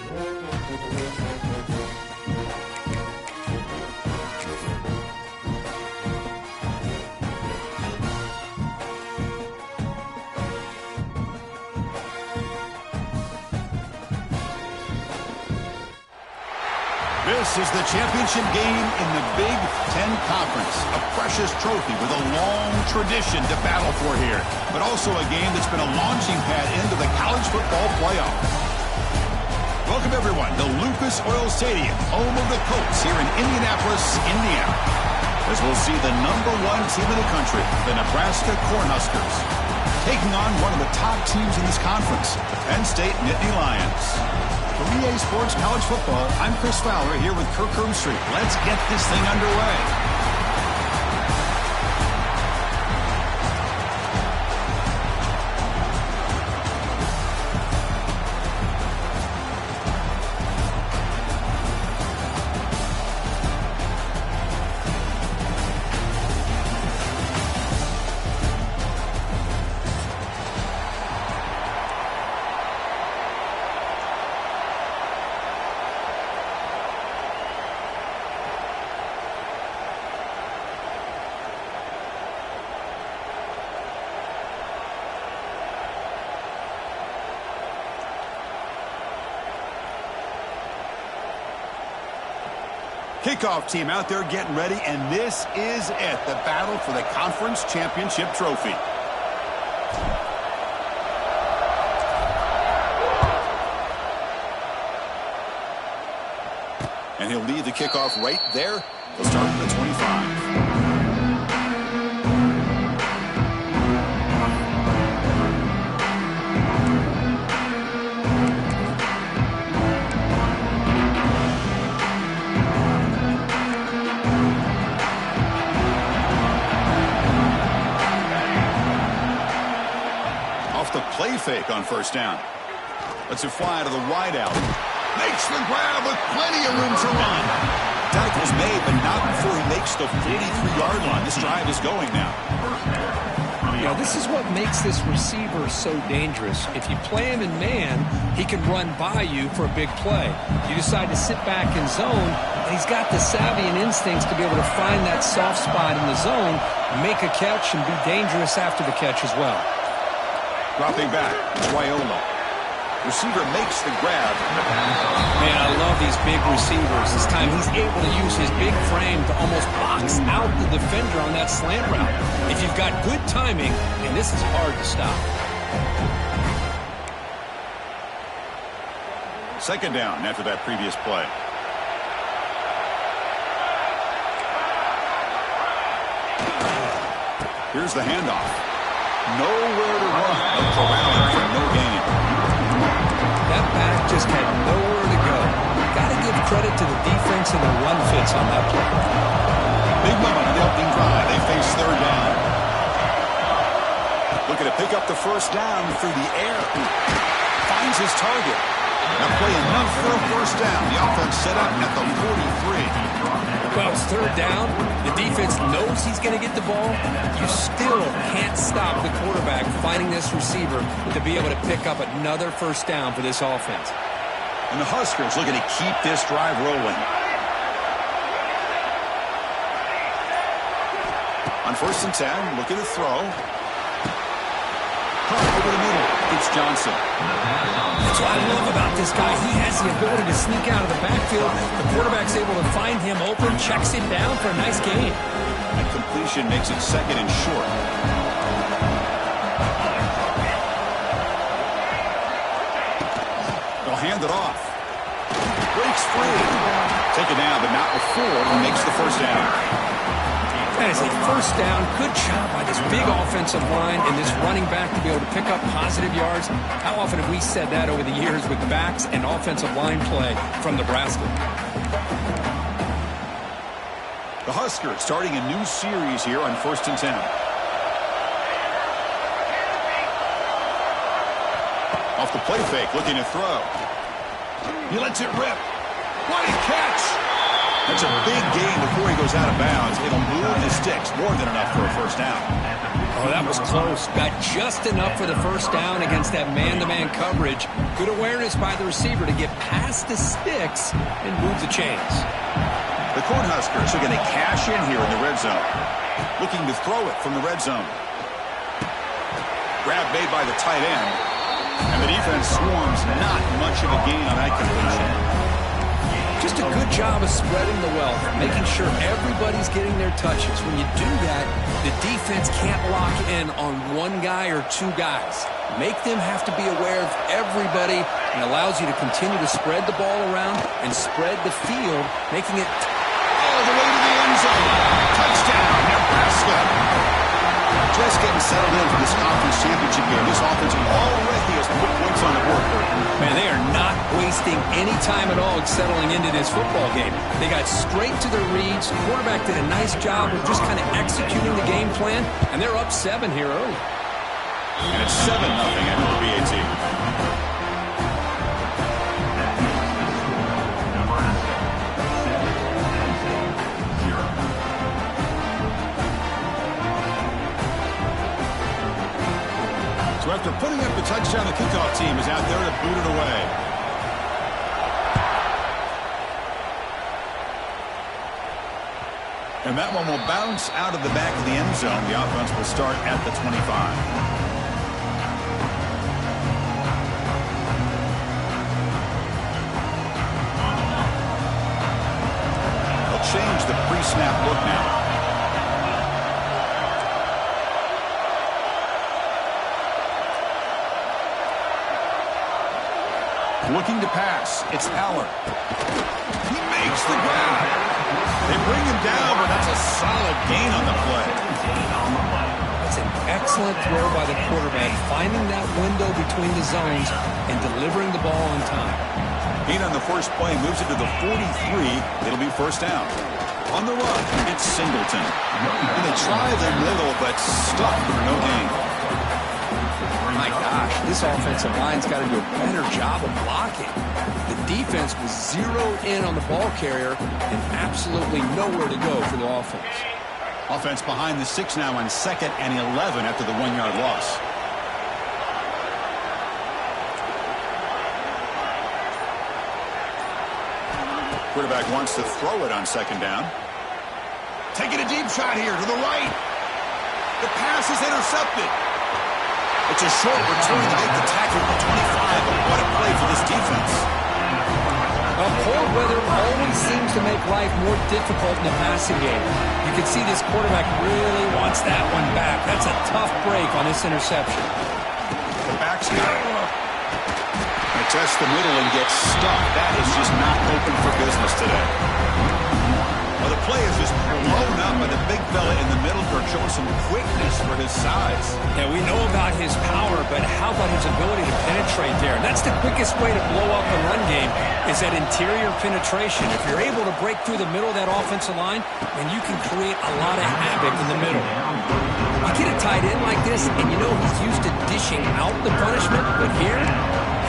This is the championship game in the Big Ten Conference. A precious trophy with a long tradition to battle for here. But also a game that's been a launching pad into the college football playoff. Welcome, everyone, to Lucas Oil Stadium, home of the Colts here in Indianapolis, Indiana. As we'll see the #1 team in the country, the Nebraska Cornhuskers, taking on one of the top teams in this conference, the Penn State Nittany Lions. For EA Sports College Football, I'm Chris Fowler here with Kirk Herbstreit. Let's get this thing underway. Kickoff team out there getting ready, and this is it, the battle for the conference championship trophy. And he'll lead the kickoff right there. He'll start at the 25. Play fake on first down. Lets it fly to the wideout. Makes the grab with plenty of room to run. Tackle's made, but not before he makes the 43-yard line. This drive is going now. Yeah, this is what makes this receiver so dangerous. If you play him in man, he can run by you for a big play. You decide to sit back in zone, and he's got the savvy and instincts to be able to find that soft spot in the zone, make a catch, and be dangerous after the catch as well. Dropping back, Wyola. Receiver makes the grab. Man, I love these big receivers. This time he's able to use his big frame to almost box out the defender on that slant route. If you've got good timing, and this is hard to stop. Second down after that previous play. Here's the handoff. Nowhere to run. A corralling for no gain. That back just had nowhere to go. Got to give credit to the defense and the run fits on that play. Big moment on the opening drive. They face third down. Looking to pick up the first down through the air. Finds his target. Now play enough for a first down. The offense set up at the 43. Well, it's third down. The defense knows he's going to get the ball. You still can't stop the quarterback finding this receiver to be able to pick up another first down for this offense. And the Huskers looking to keep this drive rolling. On first and 10, looking to throw. Over the middle, it's Johnson. That's what I love about this guy. He has the ability to sneak out of the backfield. The quarterback's able to find him open, checks him down for a nice gain. That completion makes it second and short. They'll hand it off. Breaks free. Taken down, but not before he makes the first down. That is a first down. Good job by this big offensive line and this running back to be able to pick up positive yards. How often have we said that over the years with backs and offensive line play from Nebraska? The Huskers starting a new series here on first and 10. Off the play fake, looking to throw. He lets it rip. What a catch! That's a big gain before he goes out of bounds. It'll move the sticks, more than enough for a first down. Oh, Oh, that was close. Got just enough for the first down against that man-to-man coverage. Good awareness by the receiver to get past the sticks and move the chains. The Cornhuskers are going to cash in here in the red zone. Looking to throw it from the red zone. Grab made by the tight end. And the defense swarms not much of a gain on that completion. Just a good job of spreading the wealth, making sure everybody's getting their touches. When you do that, the defense can't lock in on one guy or two guys. Make them have to be aware of everybody, and allows you to continue to spread the ball around and spread the field, making it all the way to the end zone. Touchdown, Nebraska. Just getting settled in for this conference championship game. This offense already has put points on the board. Man, they are not wasting any time at all settling into this football game. They got straight to their reads. The quarterback did a nice job of just kind of executing the game plan, and they're up 7 here early. And it's 7-0 after the BAT. So after putting up the touchdown, the kickoff team is out there to boot it away. And that one will bounce out of the back of the end zone. The offense will start at the 25. Change the pre-snap look now. Looking to pass. It's Aller. He makes the grab. They bring him down, but that's a solid gain on the play. That's an excellent throw by the quarterback, finding that window between the zones and delivering the ball on time. Gain on the first play, moves it to the 43. It'll be first down. On the run, it's Singleton. And they try the middle, but stuck for no gain. My gosh, this offensive line's got to do a better job of blocking. The defense was zeroed in on the ball carrier and absolutely nowhere to go for the offense. Offense behind the 6 now on 2nd and 11 after the 1-yard loss. Quarterback wants to throw it on 2nd down. Taking a deep shot here to the right. The pass is intercepted. It's a short return to make the tackle at the 25, but what a play for this defense. Well, poor weather always seems to make life more difficult in the passing game. You can see this quarterback really wants that one back. That's a tough break on this interception. The back's got it. They test the middle and get stuck. That is just not open for business today. Well, the play is just blown up by the big fella in the middle for showing some quickness for his size. Yeah, we know about his power, but how about his ability to penetrate there? That's the quickest way to blow up a run game, is that interior penetration. If you're able to break through the middle of that offensive line, then you can create a lot of havoc in the middle. You get a tight end like this, and you know he's used to dishing out the punishment, but here,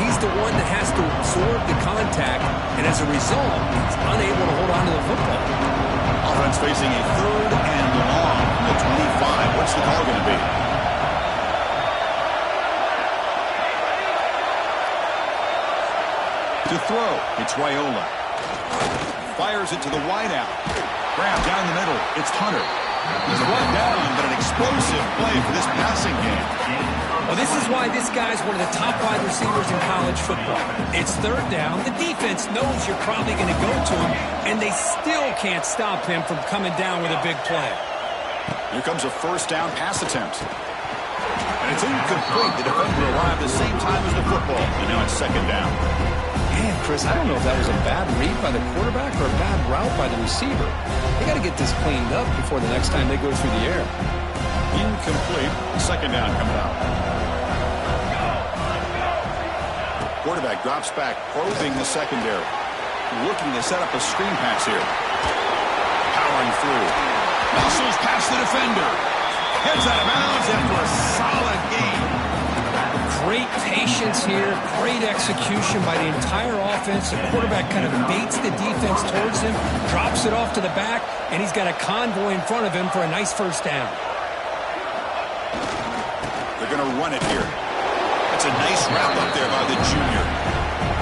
he's the one that has to absorb the contact, and as a result, he's unable to hold on to the football. Offense facing a 3rd and long from the 25. What's the call going to be? To throw, it's Raiola. Fires it to the wideout. Grab down the middle. It's Hunter. He's run down, but an explosive play for this passing game. Well, this is why this guy's one of the top wide receivers in college football. It's 3rd down. The defense knows you're probably going to go to him, and they still can't stop him from coming down with a big play. Here comes a 1st down pass attempt. And it's incomplete. The defender arrived the same time as the football. And now it's 2nd down. Man, Chris, I don't know if that was a bad read by the quarterback or a bad route by the receiver. They got to get this cleaned up before the next time they go through the air. Incomplete. 2nd down coming out. Quarterback drops back, probing the secondary. Looking to set up a screen pass here. Powering through. Muscles past the defender. Heads out of bounds after a solid game. Great patience here. Great execution by the entire offense. The quarterback kind of baits the defense towards him, drops it off to the back, and he's got a convoy in front of him for a nice 1st down. They're going to run it here. That's a nice wrap up there by the junior.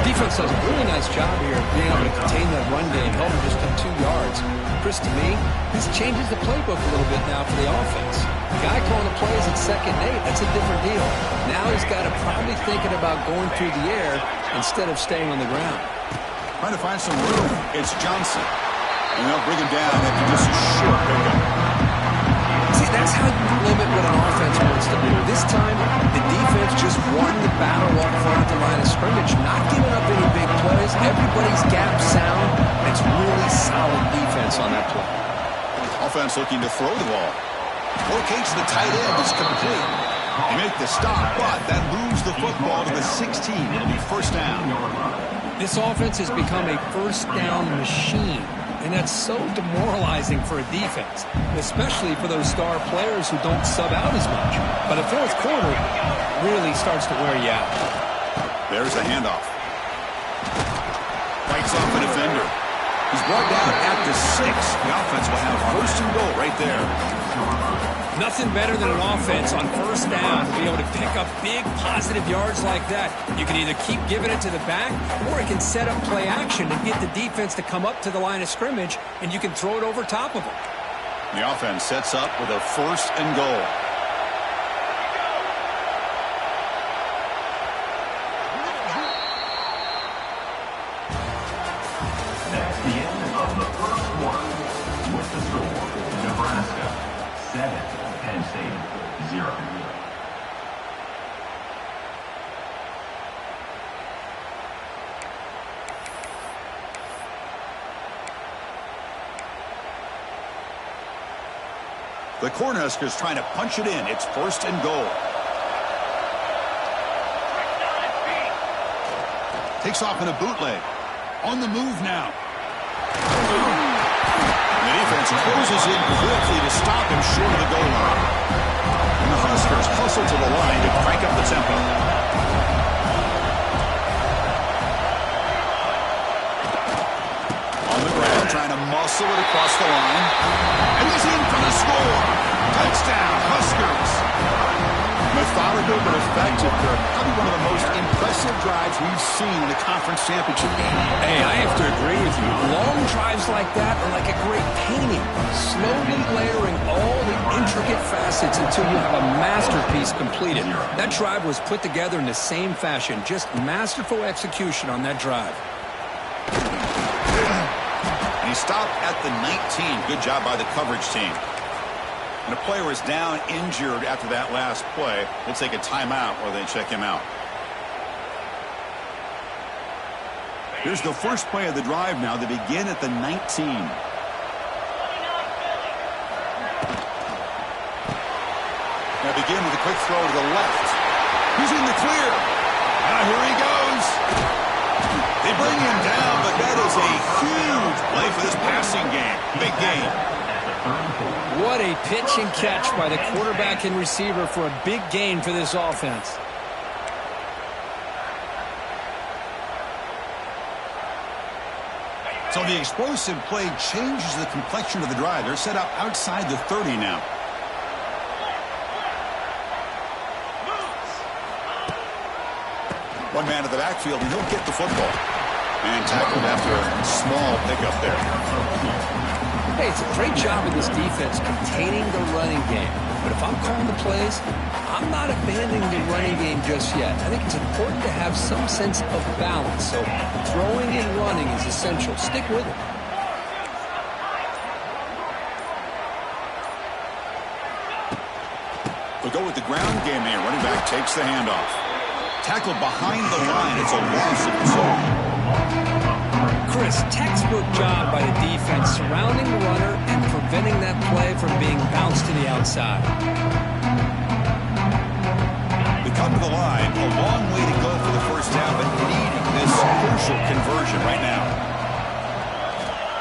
Defense does a really nice job here of being able to contain that run game, held him just to 2 yards. Chris, to me, this changes the playbook a little bit now for the offense. The guy calling the plays at 2nd and 8, that's a different deal. Now he's got to probably thinking about going through the air instead of staying on the ground. Trying to find some room. It's Johnson. And they'll bring him down after just a short pickup. See, that's how you limit what an offense wants to do. This time, the defense just won the battle up front at the line of scrimmage, not giving up any big plays. Everybody's gap sound. It's really solid defense on that play. Offense looking to throw the ball. Locates the tight end is complete. They make the stop, but that moves the football to the 16. It'll be first down. This offense has become a first down machine. And that's so demoralizing for a defense, especially for those star players who don't sub out as much. But the fourth quarter really starts to wear you out. There's a handoff. Fights off a defender. He's brought down at the 6. The offense will have first and goal right there. Nothing better than an offense on first down to be able to pick up big positive yards like that. You can either keep giving it to the back, or it can set up play action and get the defense to come up to the line of scrimmage, and you can throw it over top of them. The offense sets up with a first and goal. That's the end of the first quarter. With the score, Nebraska 7. Penn State 0. The Cornhuskers trying to punch it in. It's first and goal. Takes off in a bootleg. On the move now. The defense closes in quickly to stop him short of the goal line. And the Huskers hustle to the line to crank up the tempo. On the ground, trying to muscle it across the line. And he's in for the score. Touchdown, Huskers. Methodical but effective. Probably one of the most impressive drives we've seen in the conference championship game. Hey, I have to agree with you. Long drives like that are like a great painting. Slowly layering all the intricate facets until you have a masterpiece completed. That drive was put together in the same fashion. Just masterful execution on that drive. And he stopped at the 19. Good job by the coverage team. And a player is down injured after that last play. We'll take a timeout while they check him out. Here's the first play of the drive now. They begin at the 19. Now begin with a quick throw to the left. He's in the clear. Here he goes. They bring him down, but that is a huge play for this passing game. Big game. What a pitch and catch by the quarterback and receiver for a big gain for this offense. So the explosive play changes the complexion of the drive. They're set up outside the 30 now. One man to the backfield, and he'll get the football. And tackled after a small pickup there. Hey, it's a great job of this defense containing the running game. But if I'm calling the plays, I'm not abandoning the running game just yet. I think it's important to have some sense of balance. So throwing and running is essential. Stick with it. We'll go with the ground game here. Running back takes the handoff. Tackled behind the line. It's a loss of 2. Chris, textbook job by the defense surrounding the runner and preventing that play from being bounced to the outside. They come to the line. A long way to go for the first down, but needing this crucial conversion right now.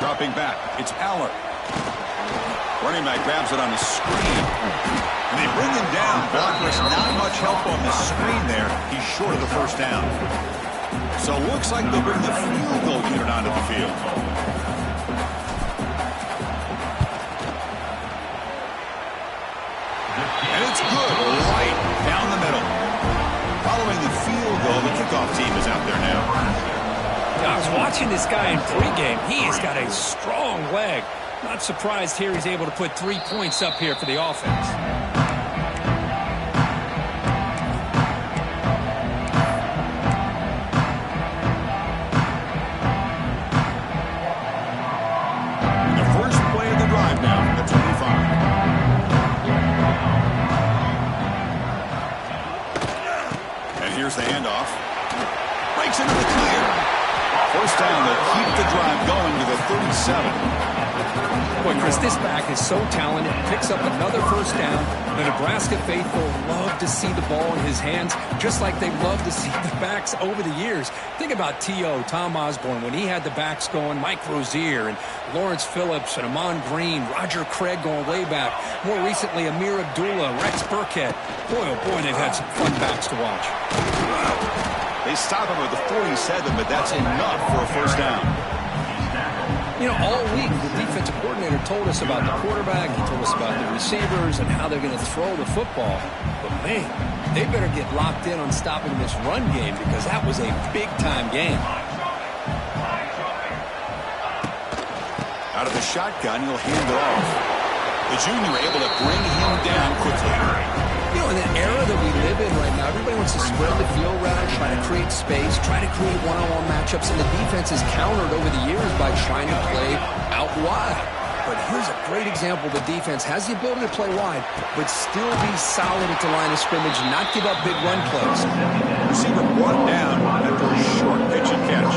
Dropping back. It's Aller. Running back grabs it on the screen. And they bring him down. Blockers not much help on the screen there. He's short of the first down. So it looks like they'll bring the field goal unit onto the field. And it's good. Right down the the kickoff team is out there now. I was watching this guy in pregame. He has got a strong leg. Not surprised here he's able to put 3 points up here for the offense. The first play of the drive now, the 25. And here's the handoff. Breaks into the clear. First down, they'll keep the drive going to the 37. Boy, Chris, this back is so talented. Picks up another first down. The Nebraska faithful love to see the ball in his hands, just like they love to see the backs over the years. Think about T.O., Tom Osborne, when he had the backs going, Mike Rozier and Lawrence Phillips and Amon Green, Roger Craig going way back. More recently, Amir Abdullah, Rex Burkhead. Boy, oh boy, they've had some fun backs to watch. They stop him at the 47, but that's enough for a first down. You know, all week, the defensive coordinator told us about the quarterback. He told us about the receivers and how they're going to throw the football. But, man, they better get locked in on stopping this run game because that was a big-time game. Out of the shotgun, he'll hand it off. The junior able to bring him down quickly. You know, in the era that we live in right now, everybody wants to spread the field around, try to create space, try to create one-on-one matchups, and the defense is countered over the years by trying to play out wide. But here's a great example. The defense has the ability to play wide, but still be solid at the line of scrimmage and not give up big run plays. Receiver brought down after a short pitch and catch.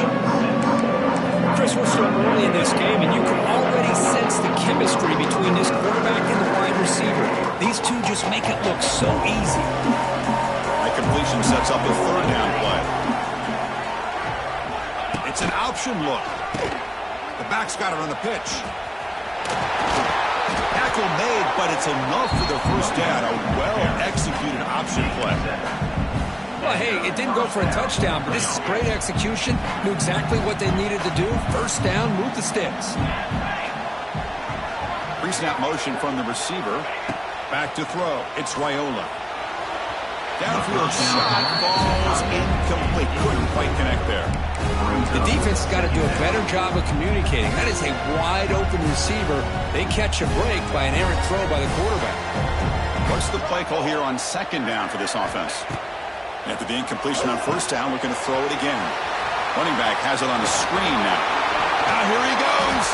Chris, we're still early in this game, and you can already sense the chemistry between this quarterback and the wide receiver. These two just make it look so easy. That completion sets up a third down play. It's an option look. The back's got it on the pitch. Tackle made, but it's enough for the first down. A well-executed option play. Well, hey, it didn't go for a touchdown, but this is great execution. Knew exactly what they needed to do. First down, move the sticks. Pre-snap motion from the receiver. Back to throw. It's Raiola. Downfield shot falls incomplete. Couldn't quite connect there. The defense has got to do a better job of communicating. That is a wide-open receiver. They catch a break by an errant throw by the quarterback. What's the play call here on second down for this offense? After the incompletion on first down, we're going to throw it again. Running back has it on the screen now. Now here he goes.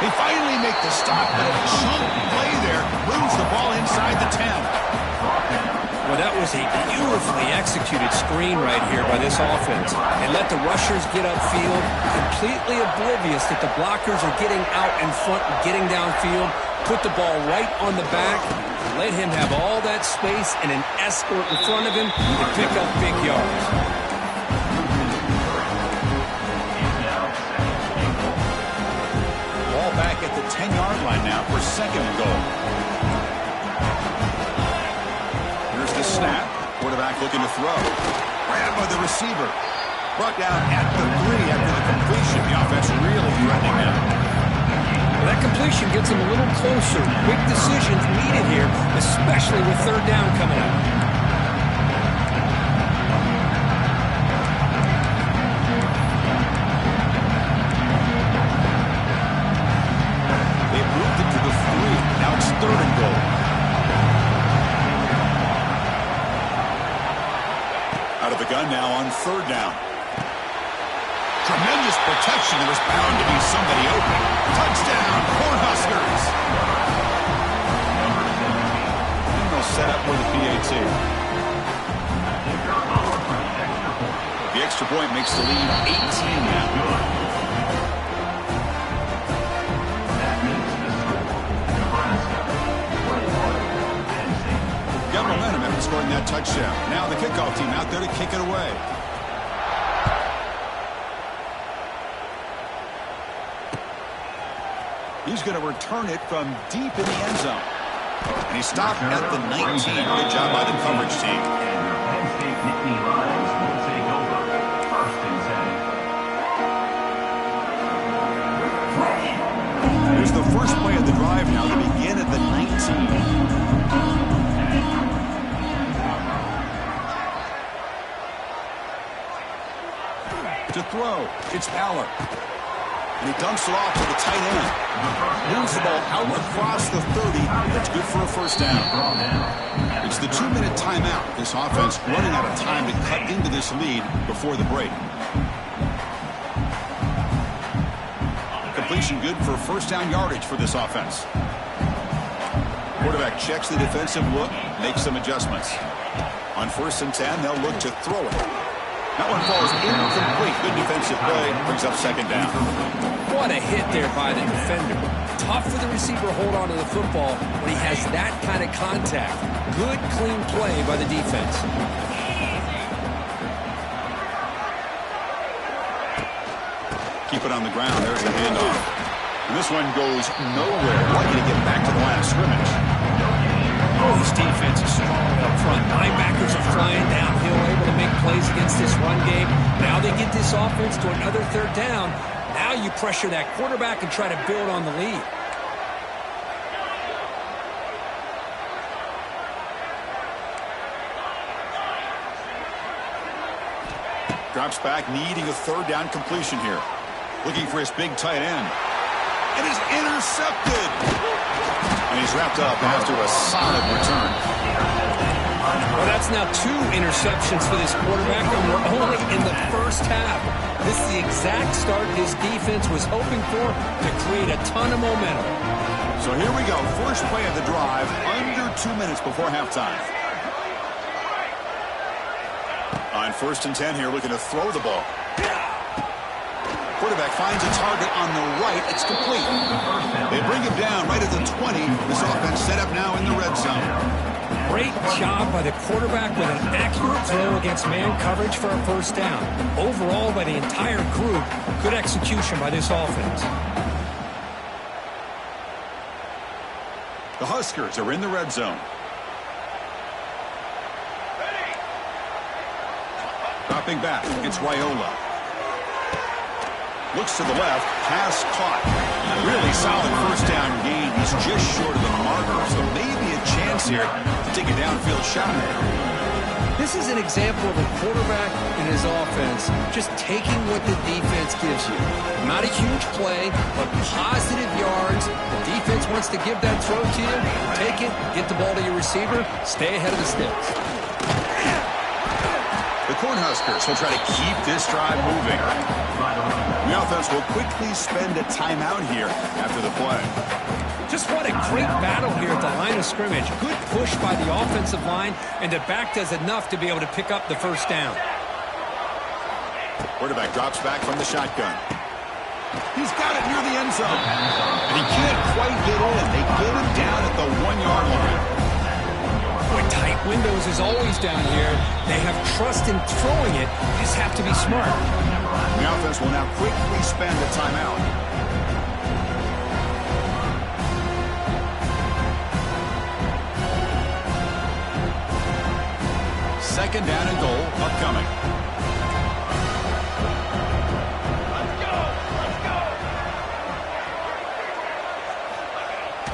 They finally make the stop, but a chunk play there moves the ball inside the 10. Well, that was a beautifully executed screen right here by this offense. They let the rushers get upfield, completely oblivious that the blockers are getting out in front and getting downfield, put the ball right on the back, let him have all that space and an escort in front of him to pick up big yards. Ball back at the 10-yard line now for second and goal. Here's the snap. Quarterback looking to throw. Grabbed by the receiver. Brought down at the 3 after the completion. The offense really threatening now. Well, that completion gets him a little closer. Quick decisions needed here, especially with third down coming up. They've moved it to the 3. Now it's third and goal. Out of the gun now on third down. Tremendous protection. There was bound to be somebody open. Touchdown, Cornhuskers. And they'll set up with a PAT. The extra point makes the lead 18 now. Got momentum after scoring that touchdown. Now the kickoff team out there to kick it away. He's going to return it from deep in the end zone. And he stopped at the 19. Good job by the coverage team. And your Penn State Nittany Lions will take over. First and 10. Here's the first play of the drive now. They begin at the 19. To throw, it's Aller. And he dumps it off to the tight end. Moves the ball out across the 30. That's good for a first down. It's the 2-minute timeout. This offense running out of time to cut into this lead before the break. Completion good for first down yardage for this offense. Quarterback checks the defensive look, makes some adjustments. On 1st and 10, they'll look to throw it. That one falls incomplete. Good defensive play. Brings up second down. What a hit there by the defender. Tough for the receiver to hold on to the football when he has that kind of contact. Good, clean play by the defense. Keep it on the ground. There's the handoff. And this one goes nowhere. Lucky to get back to the line of scrimmage. Oh, this defense is strong up front. Linebackers are flying downhill, able to make plays against this run game. Now they get this offense to another 3rd down. Now you pressure that quarterback and try to build on the lead. Drops back, needing a 3rd down completion here. Looking for his big tight end. It is intercepted. And he's wrapped up after a solid return. Well, that's now 2 interceptions for this quarterback, and we're only in the first half. This is the exact start his defense was hoping for to create a ton of momentum. So here we go. First play of the drive, under 2 minutes before halftime. On 1st and 10 here, looking to throw the ball. Quarterback finds a target on the right. It's complete. They bring him down right at the 20. This offense set up now in the red zone. Great job by the quarterback with an accurate throw against man coverage for a first down. Overall, by the entire group, good execution by this offense. The Huskers are in the red zone. Dropping back, it's Raiola. Looks to the left, pass caught. Really solid first down gain. He's just short of the marker, so maybe a chance here to take a downfield shot. This is an example of a quarterback in his offense just taking what the defense gives you. Not a huge play, but positive yards. The defense wants to give that throw to you. Take it, get the ball to your receiver, stay ahead of the sticks. The Cornhuskers will try to keep this drive moving. The offense will quickly spend a timeout here after the play. Just what a great battle here at the line of scrimmage. Good push by the offensive line, and the back does enough to be able to pick up the first down. Quarterback drops back from the shotgun. He's got it near the end zone. And he can't quite get in. They get him down at the 1-yard line. Boy, tight windows is always down here. They have trust in throwing it. You just have to be smart. The offense will now quickly spend a timeout. Second down and goal upcoming.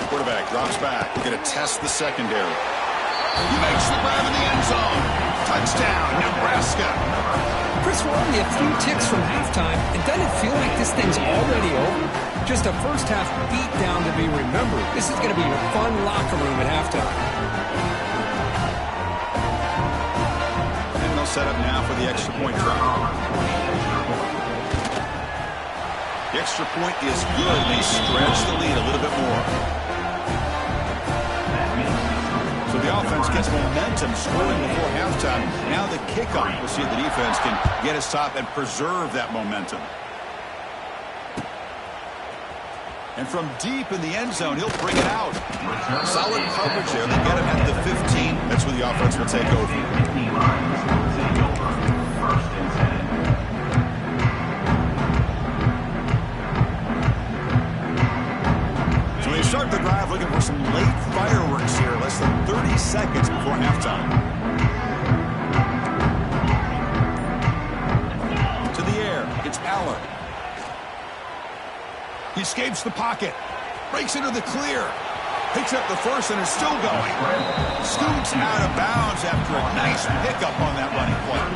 Quarterback drops back. We're going to test the secondary. He makes the grab in the end zone. Touchdown, Nebraska. Chris, we're only a few ticks from halftime, and doesn't it feel like this thing's already over? Just a first half beatdown to be remembered. This is going to be a fun locker room at halftime. And they'll set up now for the extra point try. The extra point is good. They stretch the lead a little bit more. So the offense gets momentum scoring before halftime. Now the kickoff. We'll see if the defense can get a stop and preserve that momentum. And from deep in the end zone, he'll bring it out. Solid coverage there. They get him at the 15. That's where the offense will take over. So they start the drive looking for some late fireworks here. Less than 30 seconds before halftime. To the air. It's Aller. He escapes the pocket. Breaks into the clear. Picks up the first and is still going. Scoots out of bounds after a nice pickup on that running play.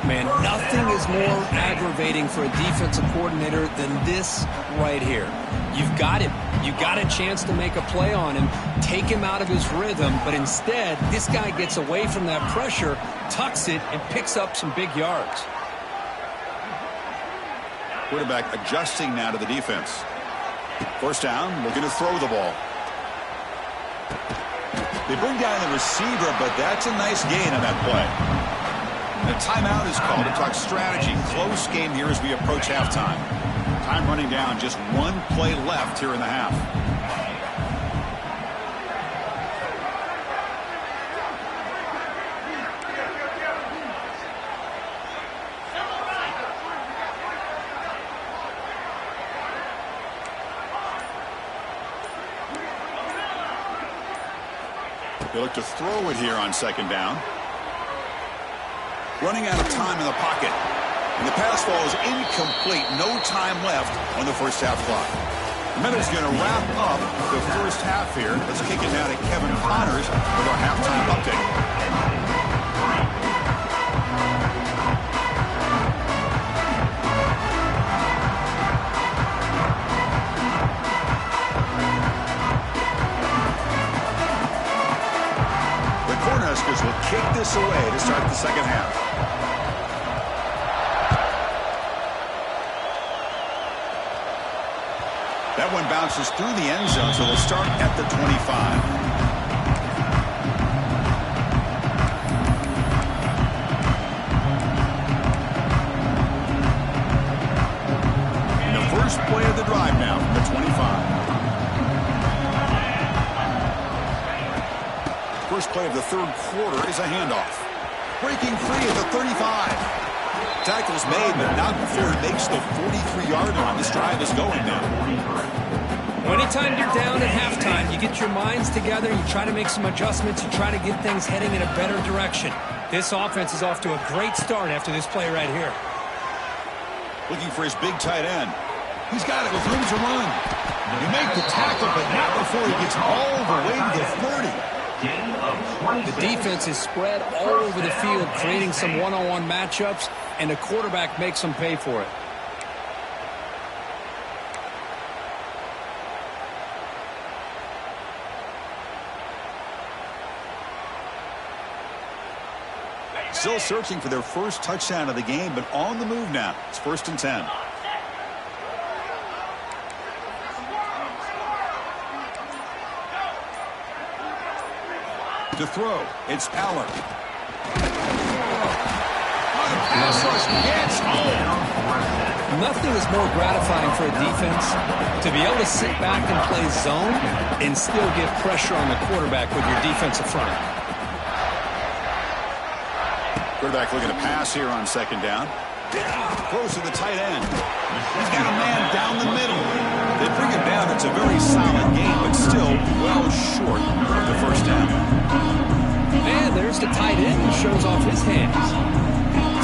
man, nothing is more aggravating for a defensive coordinator than this right here. You've got him. You've got a chance to make a play on him, take him out of his rhythm, but instead, this guy gets away from that pressure, tucks it, and picks up some big yards. Quarterback adjusting now to the defense. First down, looking to throw the ball. They bring down the receiver, but that's a nice gain on that play. And a timeout is called to talk strategy. Close game here as we approach halftime. Time running down, just one play left here in the half. They look to throw it here on second down. Running out of time in the pocket. And the pass falls incomplete. No time left on the first half clock. The Meadows going to wrap up the first half here. Let's kick it now to Kevin Connors with our halftime update. Will kick this away to start the second half. That one bounces through the end zone, so they'll start at the 25. And the first play of the drive now from the 25. First play of the third quarter is a handoff. Breaking free at the 35. Tackle's made, but not before he makes the 43-yard line. This drive is going now. Anytime you're down at halftime, you get your minds together, you try to make some adjustments, you try to get things heading in a better direction. This offense is off to a great start after this play right here. Looking for his big tight end. He's got it with room to run. You make the tackle, but not before he gets all the way to the 30. The defense is spread all over the field, creating some one-on-one matchups, and the quarterback makes them pay for it. Still searching for their first touchdown of the game, but on the move now. It's 1st and 10. To throw, it's Aller. Pass rush gets home. Nothing is more gratifying for a defense to be able to sit back and play zone and still get pressure on the quarterback with your defensive front. Quarterback looking to pass here on second down. Close to the tight end. He's got a man down the middle. They bring him down. It's a very solid game, but still well short of the first down. And there's the tight end who shows off his hands.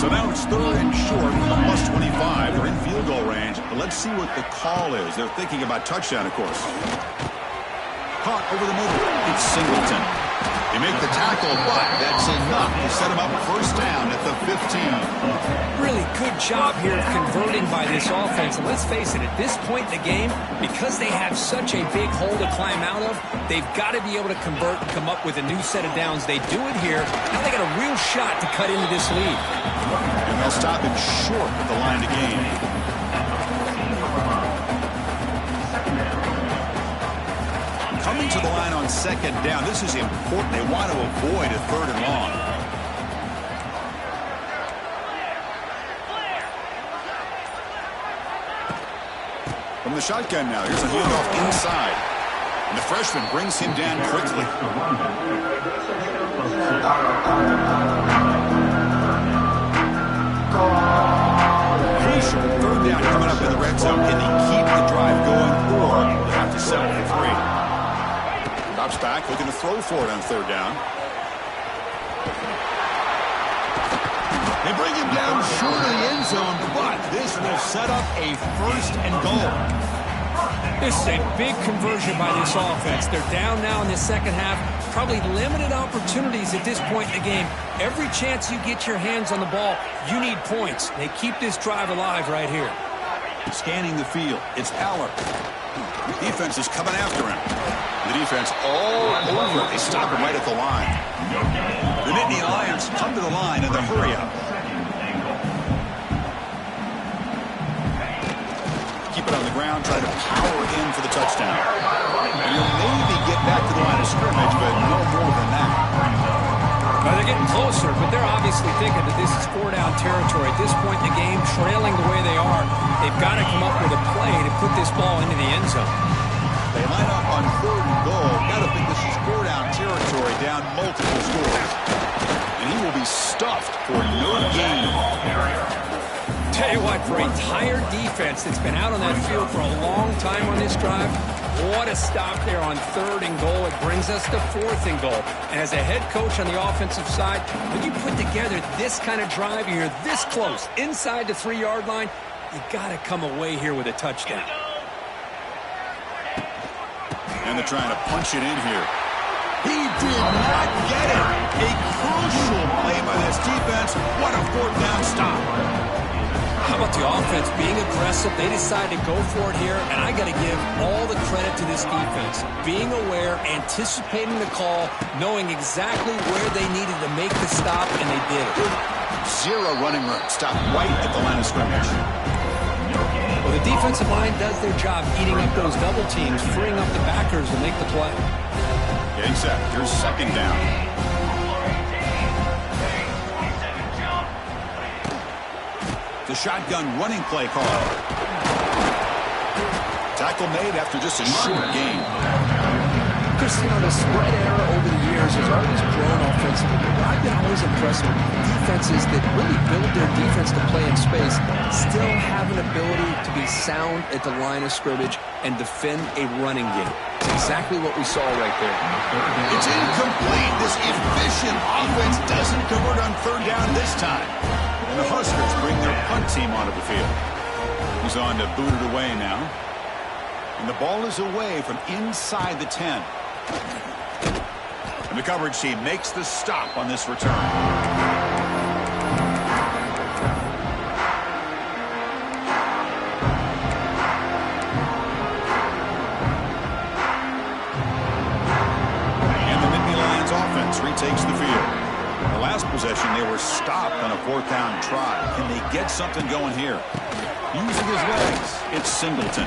So now it's 3rd and short from the plus 25. They're in field goal range, but let's see what the call is. They're thinking about touchdown, of course. Caught over the middle. It's Singleton. They make the tackle, but that's enough to set him up first down at the 15. Really good job here of converting by this offense. And let's face it, at this point in the game, because they have such a big hole to climb out of, they've got to be able to convert and come up with a new set of downs. They do it here. Now they got a real shot to cut into this lead. And they'll stop it short at the line to gain. Coming to the line on second down. This is important. They want to avoid a 3rd and long. From the shotgun now. Here's a handoff inside. And the freshman brings him down quickly. Crucial 3rd down coming up in the red zone. Can they keep the drive going, or they have to settle for 3? Drops back, looking to throw for it on 3rd down. They bring him down short of the end zone, but this will set up a 1st and goal. This is a big conversion by this offense. They're down now in the second half. probably limited opportunities at this point in the game. Every chance you get your hands on the ball, you need points. They keep this drive alive right here. Scanning the field, it's Aller. Defense is coming after him. The defense all over. They stop him right at the line. The Nittany Lions come to the line in the hurry-up. Keep it on the ground, try to power in for the touchdown. And you'll maybe get back to the line of scrimmage, but no more than that. Well, they're getting closer, but they're obviously thinking that this is four-down territory. At this point in the game, trailing the way they are, they've got to come up with a play to put this ball into the end zone. They line up on 3rd and goal. Got to think this is four-down territory, down multiple scores. And he will be stuffed for no gain. Tell you what, for a tired defense that's been out on that field for a long time on this drive, what a stop there on 3rd and goal. It brings us to 4th and goal. And as a head coach on the offensive side, when you put together this kind of drive, you're this close, inside the 3-yard line, you got to come away here with a touchdown. And they're trying to punch it in here. He did not get it. A crucial play by this defense. What a 4th down stop. How about the offense being aggressive? They decided to go for it here, and I got to give all the credit to this defense. Being aware, anticipating the call, knowing exactly where they needed to make the stop, and they did it. 0 running room. Stop right at the line of scrimmage. Well, the defensive line does their job eating up those double teams, freeing up the backers to make the play. Getting set. Here's 2nd down. The shotgun running play call. Tackle made after just a short gain. Chris, you know, the spread era over the years has always grown offensively. But I've been always impressed with defenses that really build their defense to play in space, still have an ability to be sound at the line of scrimmage and defend a running game. It's exactly what we saw right there. It's incomplete. This efficient offense doesn't convert on 3rd down this time. And the Huskers bring their punt team onto the field. He's on to boot it away now. And the ball is away from inside the 10. And the coverage team makes the stop on this return. And the Nittany Lions offense retakes the field. The last possession, they were stopped on a 4th down try. Can they get something going here? Using his legs, it's Singleton.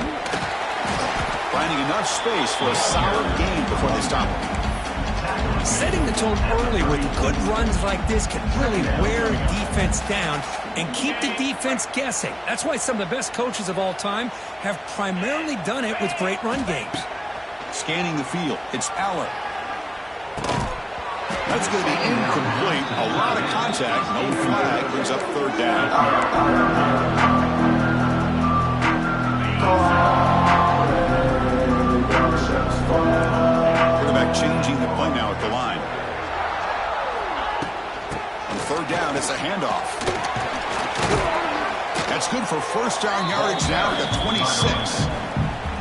Finding enough space for a solid gain before they stop him. Setting the tone early with good runs like this can really wear defense down and keep the defense guessing. That's why some of the best coaches of all time have primarily done it with great run games. Scanning the field, it's Aller. That's going to be incomplete. A lot of contact. No flag. Brings up 3rd down. Quarterback changing the play now at the line. On 3rd down, it's a handoff. That's good for 1st down yardage now at the 26.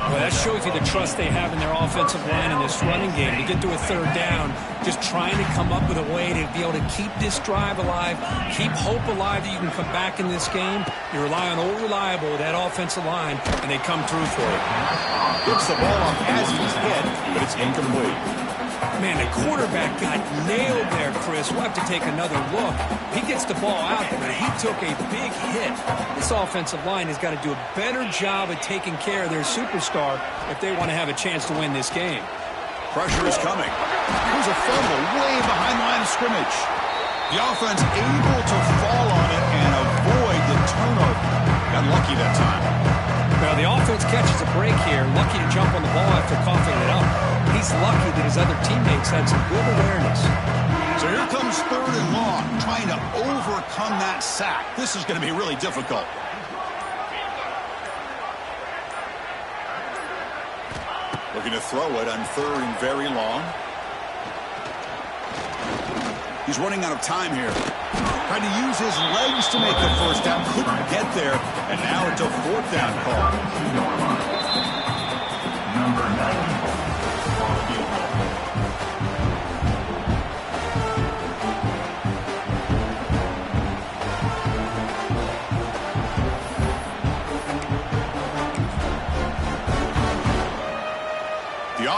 Well, that shows you the trust they have in their offensive line in this running game. To get to a 3rd down, just trying to come up with a way to be able to keep this drive alive, keep hope alive that you can come back in this game. You rely on old reliable, that offensive line, and they come through for it. Gets the ball off as he's hit, but it's incomplete. Man, the quarterback got nailed there, Chris. We'll have to take another look. He gets the ball out there, but he took a big hit. This offensive line has got to do a better job of taking care of their superstar if they want to have a chance to win this game. Pressure is coming. There's a fumble way behind the line of scrimmage. The offense able to fall on it and avoid the turnover. Got lucky that time. Well, the offense catches a break here. Lucky to jump on the ball after coughing it up. He's lucky that his other teammates had some good awareness. So here comes 3rd and long, trying to overcome that sack. This is going to be really difficult. Looking to throw it on 3rd and very long. He's running out of time here. Trying to use his legs to make the 1st down. Couldn't get there. And now it's a 4th down call.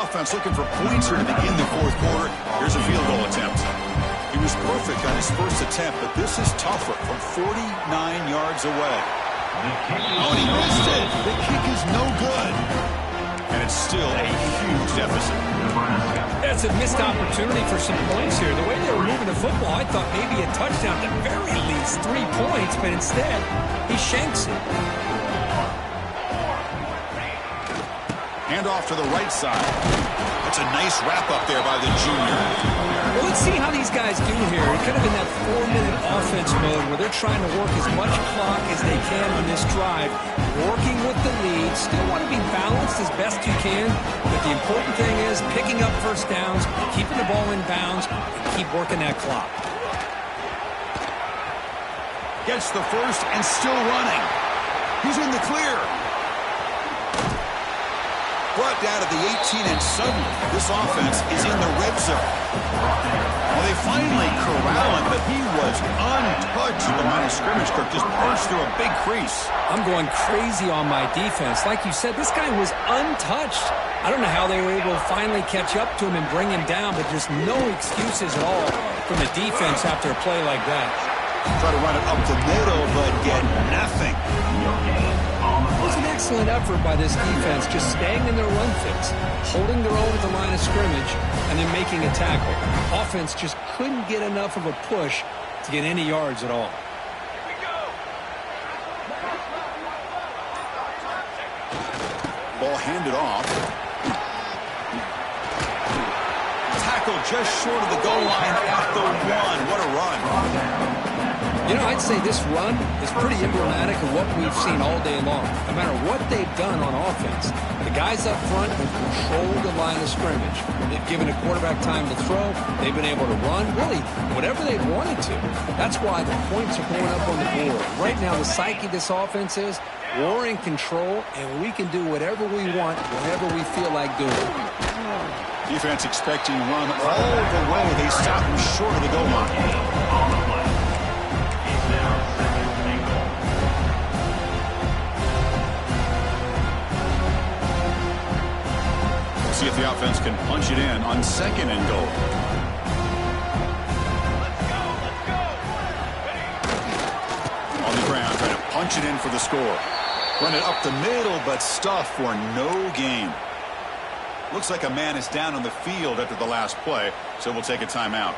offense looking for points here to begin the fourth quarter. Here's a field goal attempt. He was perfect on his first attempt, but this is tougher from 49 yards away. Oh, and he missed it. The kick is no good. And it's still a huge deficit. That's a missed opportunity for some points here. The way they were moving the football, I thought maybe a touchdown, at the very least 3 points, but instead, he shanks it. Hand off to the right side. That's a nice wrap-up there by the junior. Well, let's see how these guys do here. Kind of in that 4-minute offense mode where they're trying to work as much clock as they can on this drive, working with the lead. Still want to be balanced as best you can, but the important thing is picking up first downs, keeping the ball in bounds, and keep working that clock. Gets the first and still running. He's in the clear. Brought down at the 18, and suddenly this offense is in the red zone. Well, they finally corral him, but he was untouched at the line of scrimmage. Kirk just punched through a big crease. I'm going crazy on my defense. Like you said, this guy was untouched. I don't know how they were able to finally catch up to him and bring him down, but just no excuses at all from the defense after a play like that. Try to run it up the middle, but get nothing. It was an excellent effort by this defense, just staying in their run fix, holding their own at the line of scrimmage, and then making a tackle. Offense just couldn't get enough of a push to get any yards at all. Ball handed off. Tackle just short of the goal line at the 1. What a run. You know, I'd say this run is pretty emblematic of what we've seen all day long. No matter what they've done on offense, the guys up front have controlled the line of scrimmage. They've given a quarterback time to throw. They've been able to run, really, whatever they've wanted to. That's why the points are going up on the board. Right now, the psyche of this offense is we're in control, and we can do whatever we want, whenever we feel like doing it. Defense expecting run all the way. They stop him short of the goal line. See if the offense can punch it in on 2nd and goal. On the ground, trying to punch it in for the score. Run it up the middle, but stuff for no gain. Looks like a man is down on the field after the last play, so we'll take a timeout.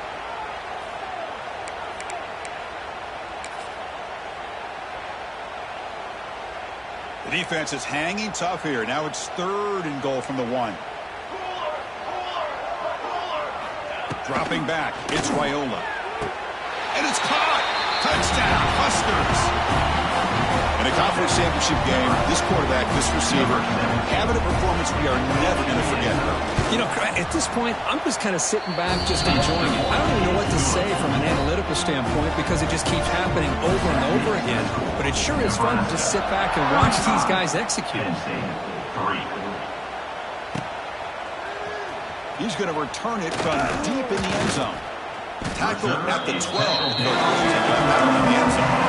The defense is hanging tough here. Now it's 3rd and goal from the 1. Dropping back, it's Raiola. And it's caught! Touchdown, Huskers! In a conference championship game, this quarterback, this receiver, having a performance we are never going to forget. You know, at this point, I'm just kind of sitting back, just enjoying it. I don't even know what to say from an analytical standpoint because it just keeps happening over and over again. But it sure is fun to just sit back and watch these guys execute. He's going to return it from deep in the end zone. Tackle at the 12. Go back in the end zone.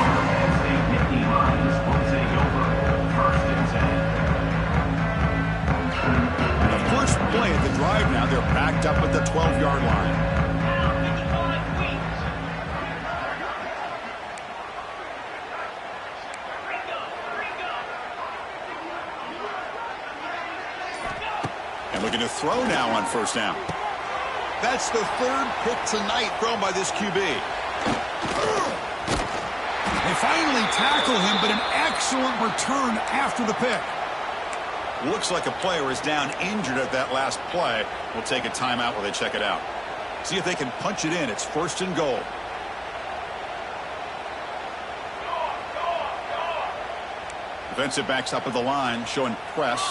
The first play of the drive now, they're backed up at the 12-yard line. Looking to throw now on 1st down. That's the 3rd pick tonight thrown by this QB. They finally tackle him, but an excellent return after the pick. Looks like a player is down injured at that last play. We'll take a timeout while they check it out. See if they can punch it in. It's 1st and goal. Defensive backs up at the line, showing press.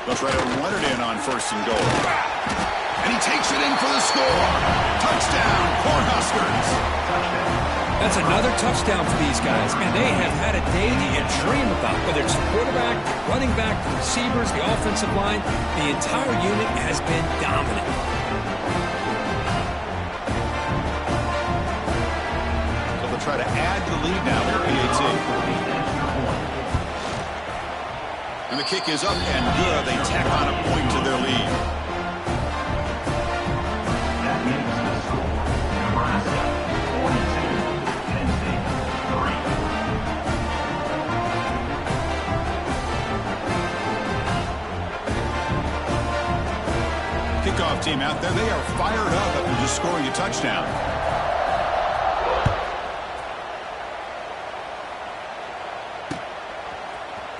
They'll try to run it in on 1st and goal. And he takes it in for the score. Touchdown, Cornhuskers. That's another touchdown for these guys. Man, they have had a day that you dream about. Whether it's the quarterback, running back, the receivers, the offensive line, the entire unit has been dominant. So they'll try to add the lead now for PAT. And the kick is up and good. They tack on a point to their lead. That makes the score Nebraska 42, Penn State 3. Kickoff team out there. They are fired up after just scoring a touchdown.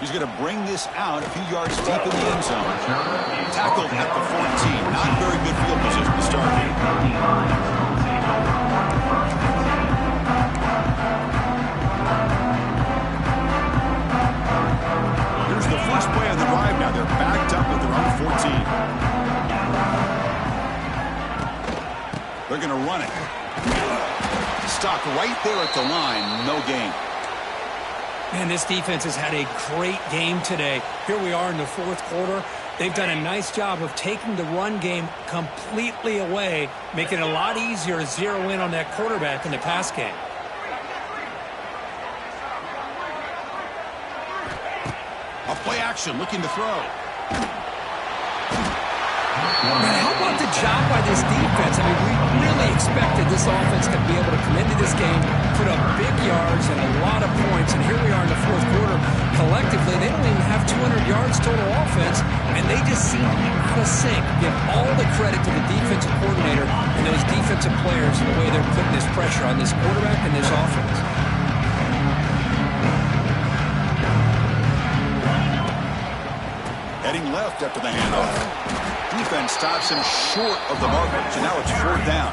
He's going to bring this out a few yards deep in the end zone. Tackled at the 14. Not very good field position to start. Here's the first play of the drive now. They're backed up at their own 14. They're going to run it. Stopped right there at the line. No gain. Man, this defense has had a great game today. Here we are in the fourth quarter. They've done a nice job of taking the run game completely away, making it a lot easier to zero in on that quarterback in the pass game. A play action, looking to throw. Man, how about the job by this defense? I mean, we really expected this offense to be able to come into this game, put up big yards and a lot of points, and here we are in the fourth quarter. Collectively, they don't even have 200 yards total offense, and they just seem out of sync. Give all the credit to the defensive coordinator and those defensive players and the way they're putting this pressure on this quarterback and this offense. Heading left after the handoff. Defense stops him short of the marker, so now it's fourth down.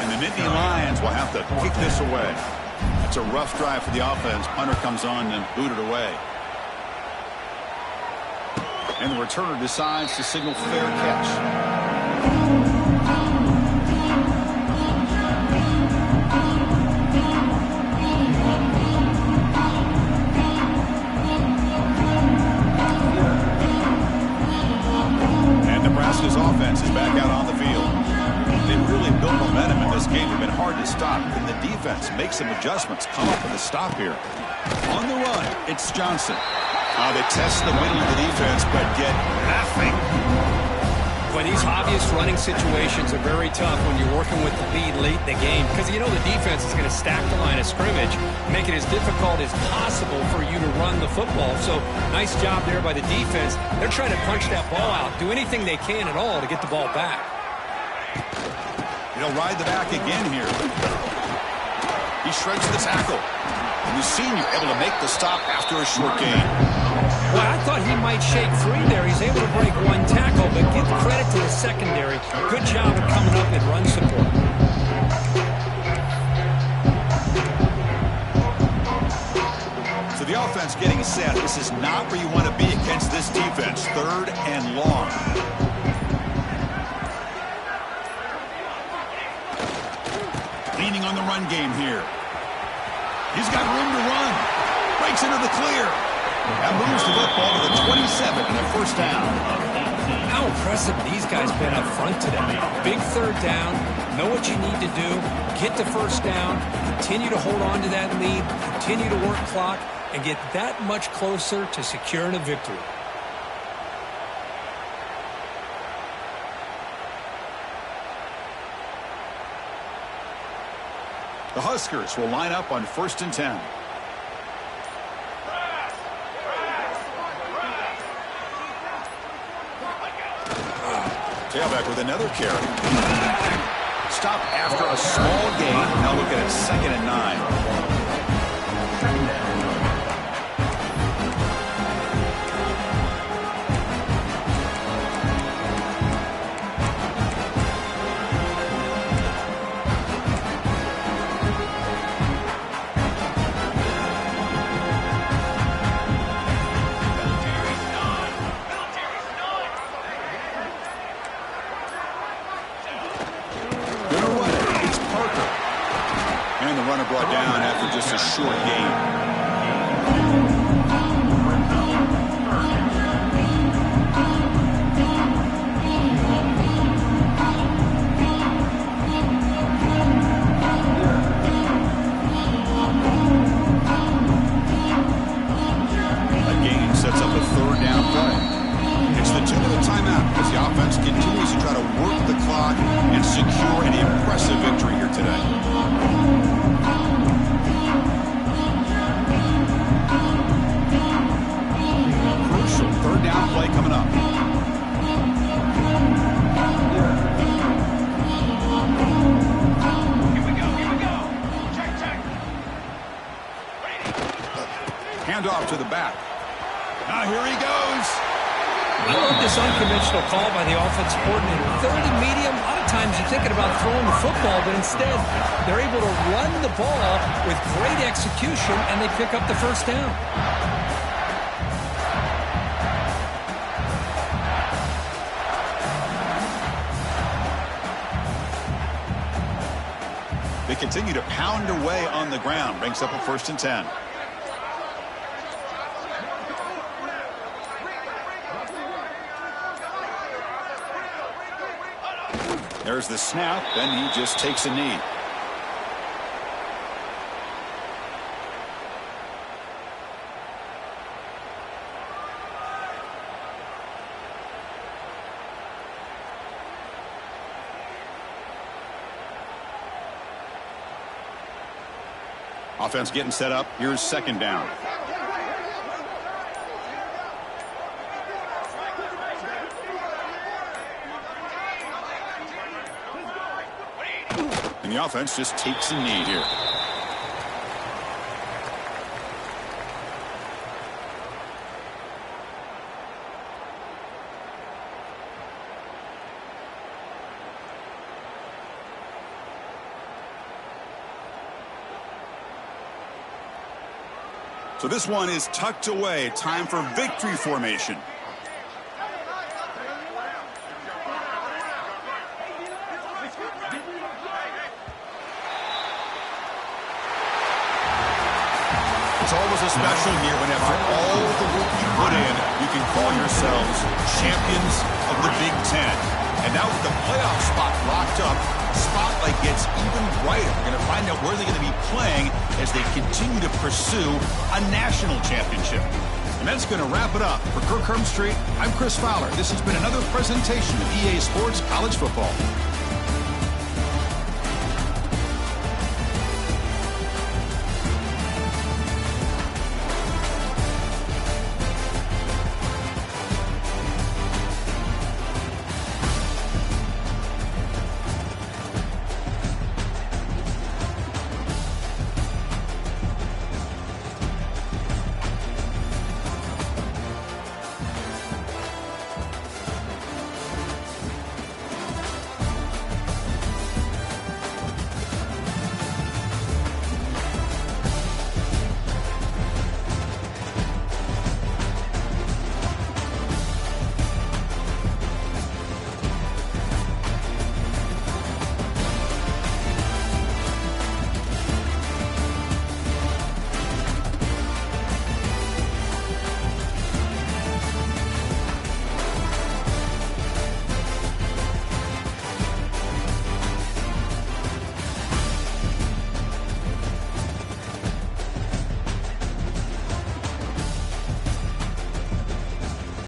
And the Nittany Lions will have to kick this away. It's a rough drive for the offense. Punter comes on and booted away. And the returner decides to signal fair catch. Nebraska's offense is back out on the field. They've really built momentum in this game. They've been hard to stop. And the defense makes some adjustments. Come up with a stop here. On the run, it's Johnson. They test the middle of the defense, but get nothing. Boy, these obvious running situations are very tough when you're working with the lead late in the game, because you know the defense is going to stack the line of scrimmage, make it as difficult as possible for you to run the football. So nice job there by the defense. They're trying to punch that ball out, do anything they can at all to get the ball back. He'll ride the back again here. He shreds the tackle. And the senior able to make the stop after a short gain. Well, I thought he might shake free there. He's able to break one tackle, but give credit to the secondary. Good job of coming up and run support. So the offense getting set. This is not where you want to be against this defense. Third and long. Leaning on the run game here. He's got room to run. Breaks into the clear. That moves the football to the 27 and a first down. How impressive these guys been up front today. Big third down. Know what you need to do. Get the first down. Continue to hold on to that lead. Continue to work clock and get that much closer to securing a victory. The Huskers will line up on 1st and 10. Tailback with another carry. Stop after a small gain. Now look at it, 2nd and 9. Brought down after just a short gain. Handoff to the back. Now here he goes. I love this unconventional call by the offensive coordinator. Third and medium, a lot of times you're thinking about throwing the football, but instead they're able to run the ball with great execution, and they pick up the first down. They continue to pound away on the ground. Brings up a 1st and 10. There's the snap, and he just takes a knee. Offense getting set up. Here's 2nd down. And the offense just takes a knee here. So this one is tucked away. Time for victory formation. It's always a special year when after all the work you put in, you can call yourselves champions of the Big Ten. And now with the playoff spot locked up, the spotlight gets even brighter. We're going to find out where they're going to be playing as they continue to pursue a national championship. And that's going to wrap it up. For Kirk Street, I'm Chris Fowler. This has been another presentation of EA Sports College Football.